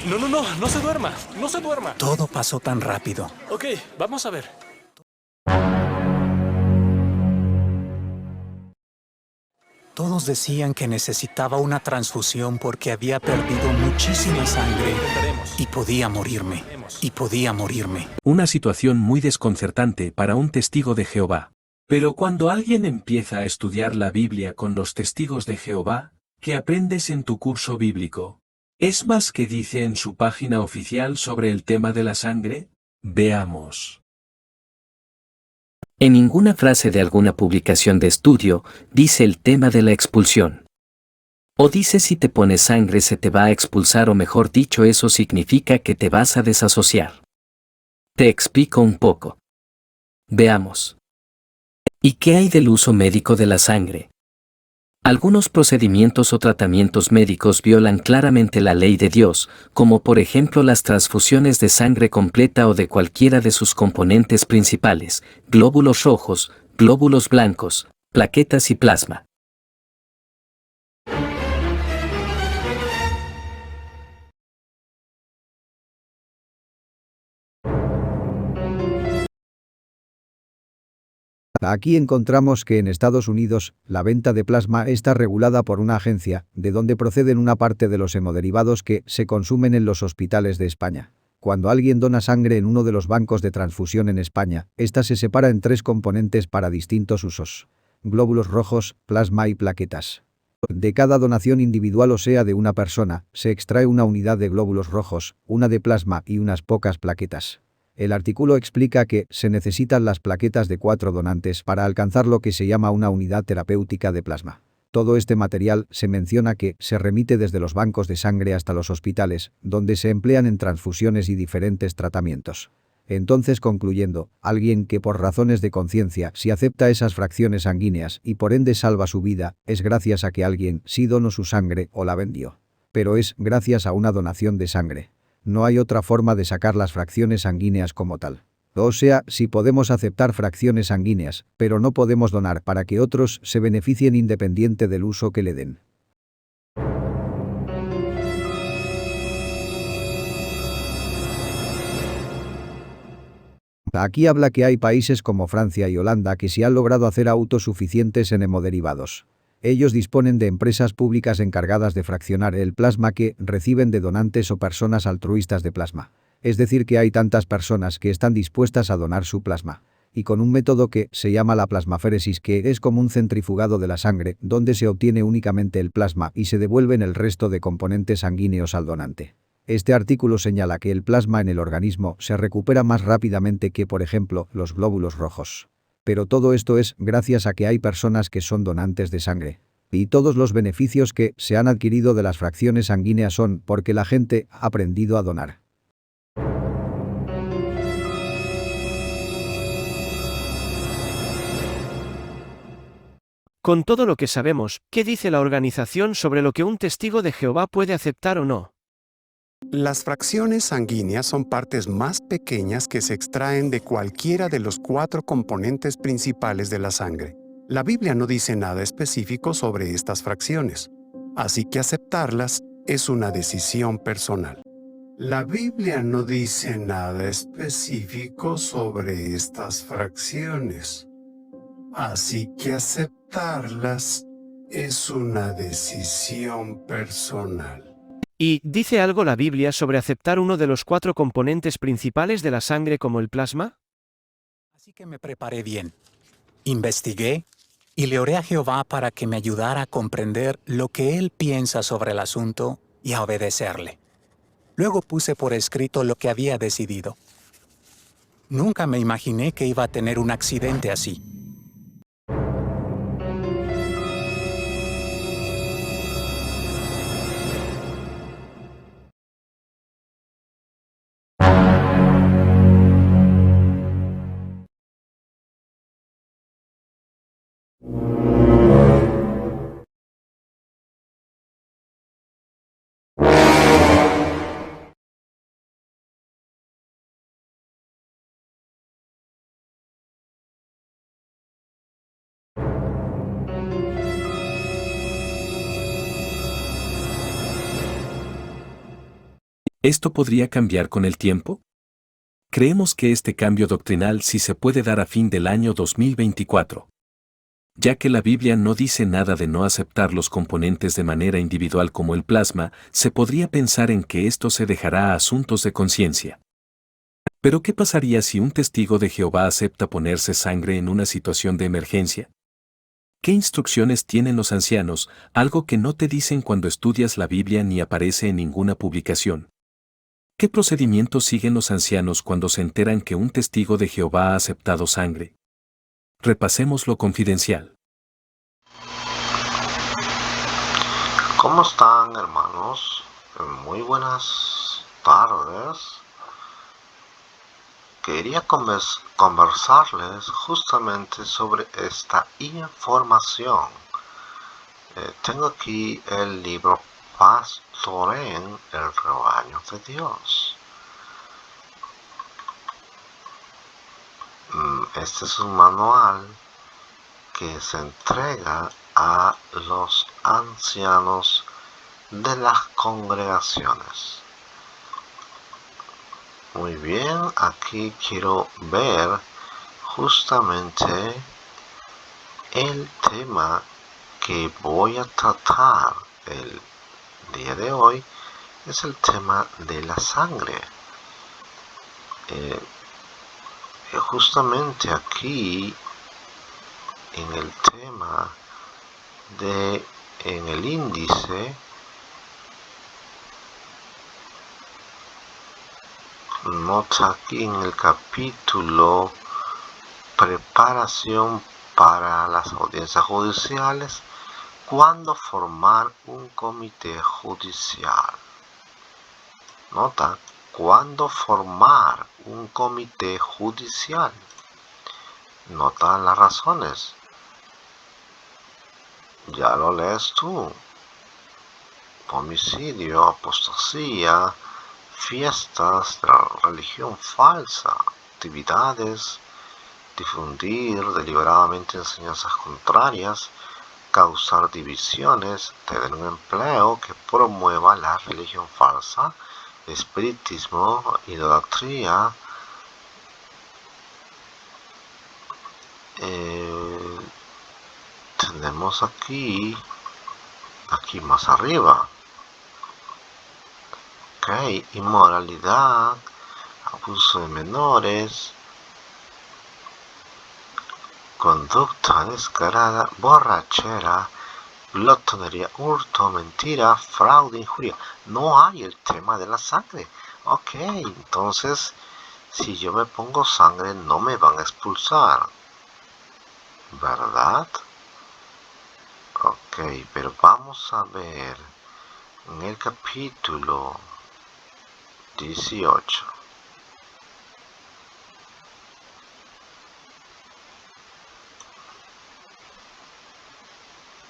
No se duerma, no se duerma. Todo pasó tan rápido. Ok, vamos a ver. Todos decían que necesitaba una transfusión porque había perdido muchísima sangre Intentaremos. y podía morirme. Y podía morirme. Una situación muy desconcertante para un testigo de Jehová. Pero cuando alguien empieza a estudiar la Biblia con los testigos de Jehová, ¿qué aprendes en tu curso bíblico? ¿Es más que dice en su página oficial sobre el tema de la sangre? Veamos. En ninguna frase de alguna publicación de estudio dice el tema de la expulsión. O dice si te pones sangre se te va a expulsar o mejor dicho eso significa que te vas a desasociar. Te explico un poco. Veamos. ¿Y qué hay del uso médico de la sangre? Algunos procedimientos o tratamientos médicos violan claramente la ley de Dios, como por ejemplo las transfusiones de sangre completa o de cualquiera de sus componentes principales, glóbulos rojos, glóbulos blancos, plaquetas y plasma. Aquí encontramos que en Estados Unidos, la venta de plasma está regulada por una agencia, de donde proceden una parte de los hemoderivados que se consumen en los hospitales de España. Cuando alguien dona sangre en uno de los bancos de transfusión en España, esta se separa en 3 componentes para distintos usos: glóbulos rojos, plasma y plaquetas. De cada donación individual o sea de una persona, se extrae una unidad de glóbulos rojos, una de plasma y unas pocas plaquetas. El artículo explica que se necesitan las plaquetas de 4 donantes para alcanzar lo que se llama una unidad terapéutica de plasma. Todo este material se menciona que se remite desde los bancos de sangre hasta los hospitales, donde se emplean en transfusiones y diferentes tratamientos. Entonces, concluyendo, alguien que por razones de conciencia si acepta esas fracciones sanguíneas y por ende salva su vida, es gracias a que alguien sí donó su sangre o la vendió. Pero es gracias a una donación de sangre. No hay otra forma de sacar las fracciones sanguíneas como tal. O sea, sí podemos aceptar fracciones sanguíneas, pero no podemos donar para que otros se beneficien independiente del uso que le den. Aquí habla que hay países como Francia y Holanda que sí han logrado hacer autosuficientes en hemoderivados. Ellos disponen de empresas públicas encargadas de fraccionar el plasma que reciben de donantes o personas altruistas de plasma. Es decir que hay tantas personas que están dispuestas a donar su plasma. Y con un método que se llama la plasmaféresis, que es como un centrifugado de la sangre, donde se obtiene únicamente el plasma y se devuelven el resto de componentes sanguíneos al donante. Este artículo señala que el plasma en el organismo se recupera más rápidamente que, por ejemplo, los glóbulos rojos. Pero todo esto es gracias a que hay personas que son donantes de sangre. Y todos los beneficios que se han adquirido de las fracciones sanguíneas son porque la gente ha aprendido a donar. Con todo lo que sabemos, ¿qué dice la organización sobre lo que un testigo de Jehová puede aceptar o no? Las fracciones sanguíneas son partes más pequeñas que se extraen de cualquiera de los 4 componentes principales de la sangre. La Biblia no dice nada específico sobre estas fracciones, así que aceptarlas es una decisión personal. La Biblia no dice nada específico sobre estas fracciones, así que aceptarlas es una decisión personal. ¿Y dice algo la Biblia sobre aceptar uno de los 4 componentes principales de la sangre como el plasma? Así que me preparé bien. Investigué y le oré a Jehová para que me ayudara a comprender lo que él piensa sobre el asunto y a obedecerle. Luego puse por escrito lo que había decidido. Nunca me imaginé que iba a tener un accidente así. ¿Esto podría cambiar con el tiempo? Creemos que este cambio doctrinal sí se puede dar a fin del año 2024. Ya que la Biblia no dice nada de no aceptar los componentes de manera individual como el plasma, se podría pensar en que esto se dejará a asuntos de conciencia. Pero ¿qué pasaría si un testigo de Jehová acepta ponerse sangre en una situación de emergencia? ¿Qué instrucciones tienen los ancianos, algo que no te dicen cuando estudias la Biblia ni aparece en ninguna publicación? ¿Qué procedimientos siguen los ancianos cuando se enteran que un testigo de Jehová ha aceptado sangre? Repasemos lo confidencial. ¿Cómo están, hermanos? Muy buenas tardes. Quería conversarles justamente sobre esta información. Tengo aquí el libro Pastoreen el rebaño de Dios. Este es un manual que se entrega a los ancianos de las congregaciones. Muy bien, aquí quiero ver justamente el tema que voy a tratar el día de hoy. Es el tema de la sangre. Justamente aquí en el tema en el índice, nota aquí en el capítulo preparación para las audiencias judiciales, cuándo formar un comité judicial. Nota, cuándo formar un comité judicial. Nota las razones. Ya lo lees tú. Homicidio, apostasía, fiestas de la religión falsa, actividades, difundir deliberadamente enseñanzas contrarias, causar divisiones, tener un empleo que promueva la religión falsa, espiritismo, idolatría, tenemos aquí más arriba, inmoralidad, abuso de menores, conducta descarada, borrachera, glotonería, hurto, mentira, fraude, injuria. No hay el tema de la sangre. Entonces, si yo me pongo sangre, no me van a expulsar, ¿verdad? Pero vamos a ver en el capítulo 18.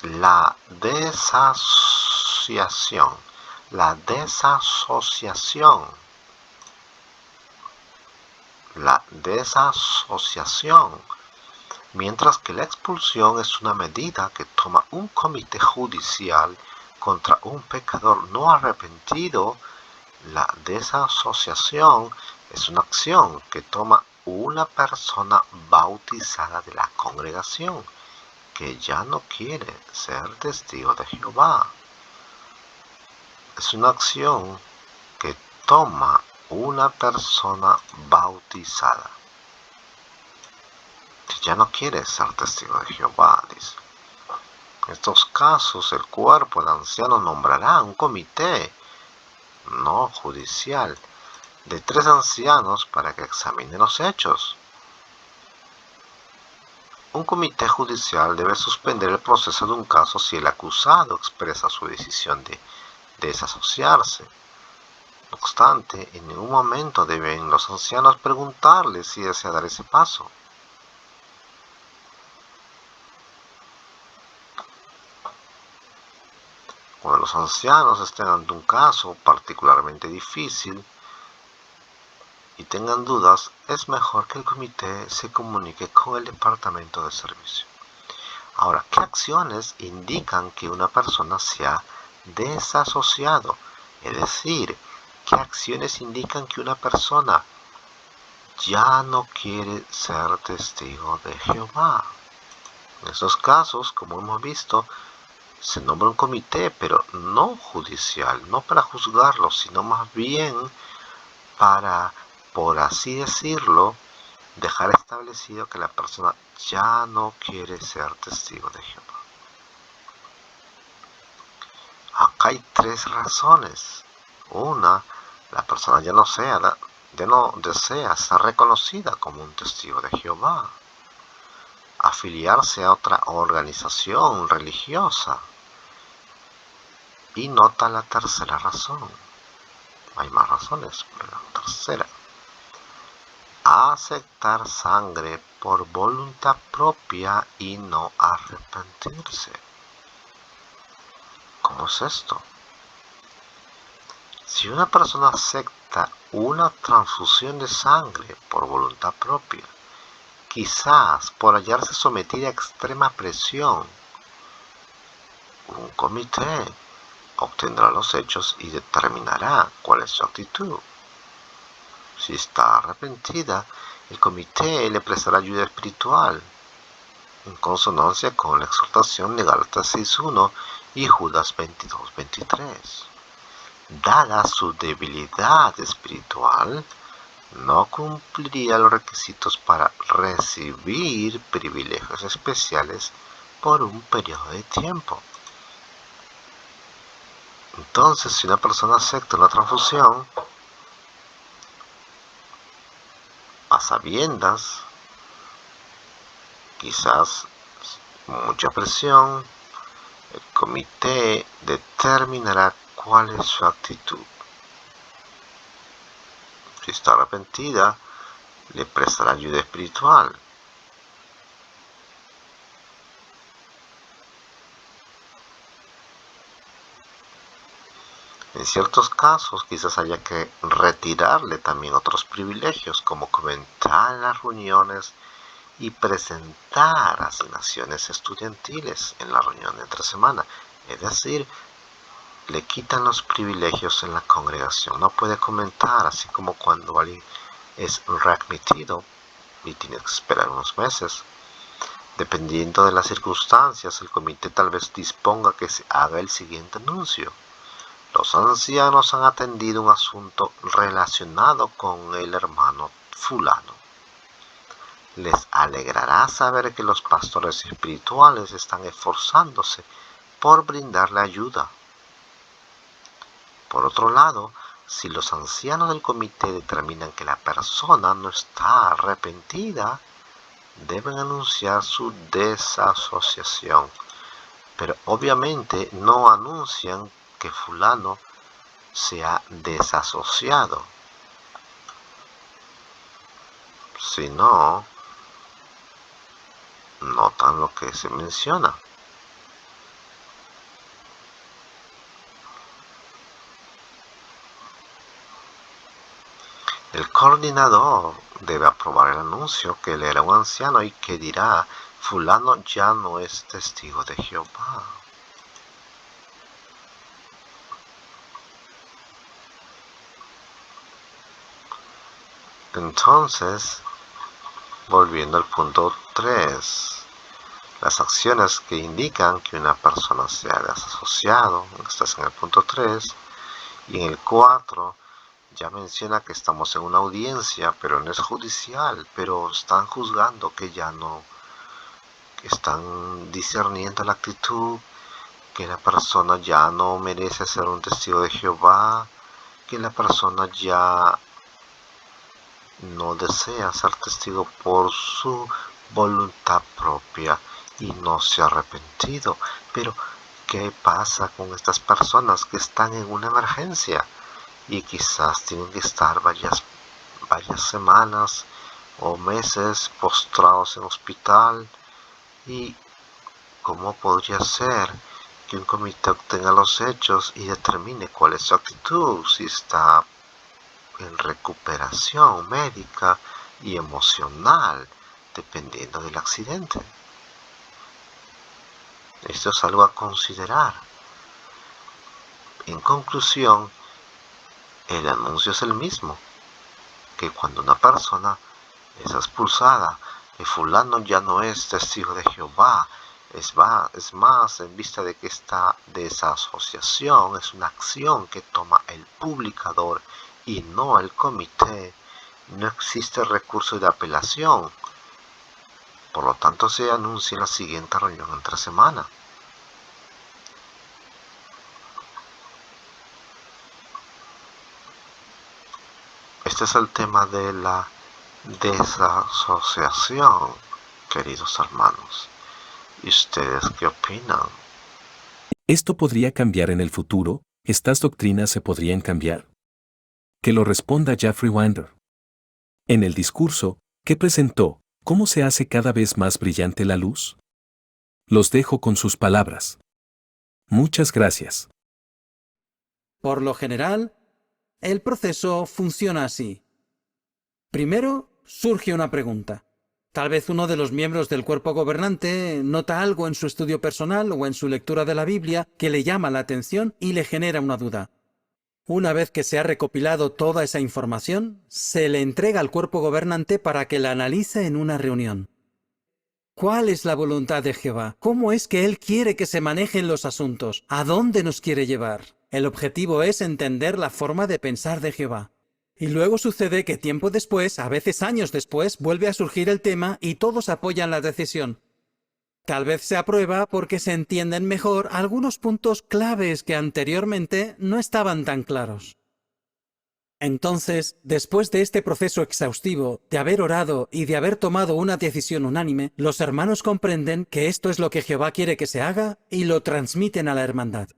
La desasociación. La desasociación. Mientras que la expulsión es una medida que toma un comité judicial contra un pecador no arrepentido, la desasociación es una acción que toma una persona bautizada de la congregación que ya no quiere ser testigo de Jehová. Es una acción que toma una persona bautizada que ya no quiere ser testigo de Jehová, dice. En estos casos, el cuerpo del anciano nombrará un comité no judicial de 3 ancianos para que examinen los hechos. Un comité judicial debe suspender el proceso de un caso si el acusado expresa su decisión de desasociarse. No obstante, en ningún momento deben los ancianos preguntarle si desea dar ese paso. Cuando los ancianos estén ante un caso particularmente difícil y tengan dudas, es mejor que el comité se comunique con el departamento de servicio. Ahora, ¿qué acciones indican que una persona se ha desasociado? Es decir, ¿Qué acciones indican que una persona ya no quiere ser testigo de Jehová? En estos casos, como hemos visto, se nombra un comité, pero no judicial, no para juzgarlo, sino más bien para, por así decirlo, dejar establecido que la persona ya no quiere ser testigo de Jehová. Acá hay tres razones. Una, la persona ya no desea ser reconocida como un testigo de Jehová, afiliarse a otra organización religiosa. Y nota la tercera razón. Hay más razones, pero la tercera. Aceptar sangre por voluntad propia y no arrepentirse. ¿Cómo es esto? Si una persona acepta una transfusión de sangre por voluntad propia, quizás por hallarse sometida a extrema presión, un comité obtendrá los hechos y determinará cuál es su actitud. Si está arrepentida, el comité le prestará ayuda espiritual, en consonancia con la exhortación de Gálatas 6:1 y Judas 22:23. Dada su debilidad espiritual, no cumpliría los requisitos para recibir privilegios especiales por un periodo de tiempo. Entonces, si una persona acepta una transfusión, a sabiendas, quizás mucha presión, el comité determinará cuál es su actitud. Si está arrepentida, le prestará ayuda espiritual. En ciertos casos quizás haya que retirarle también otros privilegios, como comentar en las reuniones y presentar asignaciones estudiantiles en la reunión de entre semana. Es decir, le quitan los privilegios en la congregación. No puede comentar, así como cuando alguien es readmitido y tiene que esperar unos meses. Dependiendo de las circunstancias, el comité tal vez disponga que se haga el siguiente anuncio. Los ancianos han atendido un asunto relacionado con el hermano fulano. Les alegrará saber que los pastores espirituales están esforzándose por brindarle ayuda. Por otro lado, si los ancianos del comité determinan que la persona no está arrepentida, deben anunciar su desasociación. Pero obviamente no anuncian que fulano se ha desasociado, sino notan lo que se menciona. El coordinador debe aprobar el anuncio que leerá un anciano y que dirá: fulano ya no es testigo de Jehová. Entonces, volviendo al punto 3, las acciones que indican que una persona se ha desasociado, estás en el punto 3, y en el 4 ya menciona que estamos en una audiencia, pero no es judicial, pero están juzgando que ya no, que están discerniendo la actitud, que la persona ya no merece ser un testigo de Jehová, que la persona ya no desea ser testigo por su voluntad propia y no se ha arrepentido. Pero, ¿qué pasa con estas personas que están en una emergencia y quizás tienen que estar varias semanas o meses postrados en hospital? ¿Y cómo podría ser que un comité obtenga los hechos y determine cuál es su actitud, si está en recuperación médica y emocional, dependiendo del accidente? Esto es algo a considerar. En conclusión, El anuncio es el mismo, que cuando una persona es expulsada, y fulano ya no es testigo de Jehová, es más, en vista de que esta desasociación es una acción que toma el publicador y no el comité, no existe recurso de apelación. Por lo tanto, se anuncia la siguiente reunión entre semana. Este es el tema de la desasociación, queridos hermanos. ¿Y ustedes qué opinan? ¿Esto podría cambiar en el futuro? ¿Estas doctrinas se podrían cambiar? Que lo responda Jeffrey Wander. En el discurso que presentó, ¿cómo se hace cada vez más brillante la luz? Los dejo con sus palabras. Muchas gracias. Por lo general, el proceso funciona así. Primero, surge una pregunta. Tal vez uno de los miembros del cuerpo gobernante nota algo en su estudio personal o en su lectura de la Biblia que le llama la atención y le genera una duda. Una vez que se ha recopilado toda esa información, se le entrega al cuerpo gobernante para que la analice en una reunión. ¿Cuál es la voluntad de Jehová? ¿Cómo es que Él quiere que se manejen los asuntos? ¿A dónde nos quiere llevar? El objetivo es entender la forma de pensar de Jehová. Y luego sucede que tiempo después, a veces años después, vuelve a surgir el tema y todos apoyan la decisión. Tal vez se aprueba porque se entienden mejor algunos puntos claves que anteriormente no estaban tan claros. Entonces, después de este proceso exhaustivo, de haber orado y de haber tomado una decisión unánime, los hermanos comprenden que esto es lo que Jehová quiere que se haga y lo transmiten a la hermandad.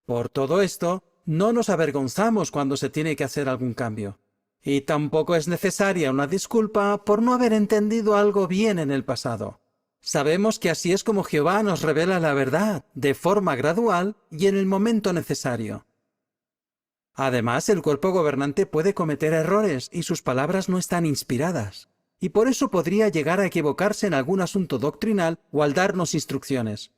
Por todo esto, no nos avergonzamos cuando se tiene que hacer algún cambio. Y tampoco es necesaria una disculpa por no haber entendido algo bien en el pasado. Sabemos que así es como Jehová nos revela la verdad, de forma gradual y en el momento necesario. Además, el cuerpo gobernante puede cometer errores y sus palabras no están inspiradas, y por eso podría llegar a equivocarse en algún asunto doctrinal o al darnos instrucciones.